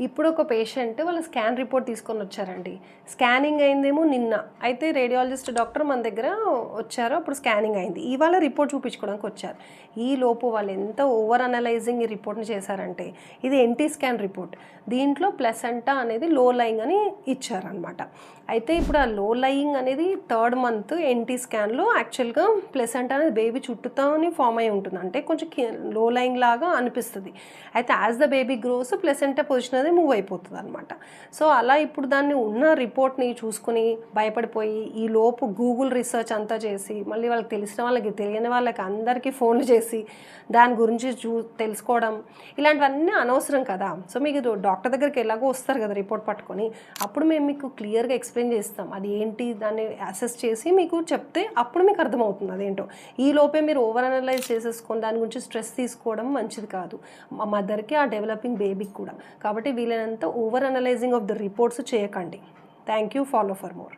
ఇప్పుడు ఒక పేషెంట్ వాళ్ళ స్కాన్ రిపోర్ట్ తీసుకొని వచ్చారండి. స్కానింగ్ అయిందేమో నిన్న. అయితే రేడియాలజిస్ట్ డాక్టర్ మన దగ్గర వచ్చారు. అప్పుడు స్కానింగ్ అయింది. ఇవాళ రిపోర్ట్ చూపించుకోవడానికి వచ్చారు. ఈ లోపు వాళ్ళు ఎంత ఓవర్ అనలైజింగ్ ఈ రిపోర్ట్ని చేశారంటే, ఇది ఎన్టీ స్కాన్ రిపోర్ట్. దీంట్లో ప్లసెంటా అనేది లో లయింగ్ అని ఇచ్చారనమాట. అయితే ఇప్పుడు ఆ లో లయింగ్ అనేది 3rd మంత్ ఎన్టీ స్కాన్లో యాక్చువల్గా ప్లసెంటా అనేది బేబీ చుట్టూతోని ఫామ్ అయి ఉంటుంది. అంటే కొంచెం లో లయింగ్ లాగా అనిపిస్తుంది. అయితే as the baby gross placenta position అనేది మూవ్ అయిపోతుంది అనమాట. సో అలా ఇప్పుడు దాన్ని ఉన్న రిపోర్ట్ని చూసుకుని భయపడిపోయి ఈ లోపు గూగుల్ రీసెర్చ్ అంతా చేసి మళ్ళీ వాళ్ళకి తెలిసిన వాళ్ళకి తెలియని వాళ్ళకి అందరికీ ఫోన్లు చేసి దాని గురించి తెలుసుకోవడం ఇలాంటివన్నీ అనవసరం కదా. సో మీకు డాక్టర్ దగ్గరికి ఎలాగో వస్తారు కదా రిపోర్ట్ పట్టుకొని, అప్పుడు మేము మీకు క్లియర్గా ఎక్స్ప్లెయిన్ చేస్తాం అది ఏంటి, దాన్ని అసెస్ చేసి మీకు చెప్తే అప్పుడు మీకు అర్థమవుతుంది అదేంటో. ఈ లోపే మీరు ఓవర్ అనలైజ్ చేసేసుకొని దాని గురించి స్ట్రెస్ తీసుకోవడం మంచిది కాదు మా మదర్కి, ఆ డెవలపింగ్ బేబీకి కూడా. కాబట్టి వీలైనంత over analysing of the reports చేయకండి. Thank you. Follow for more.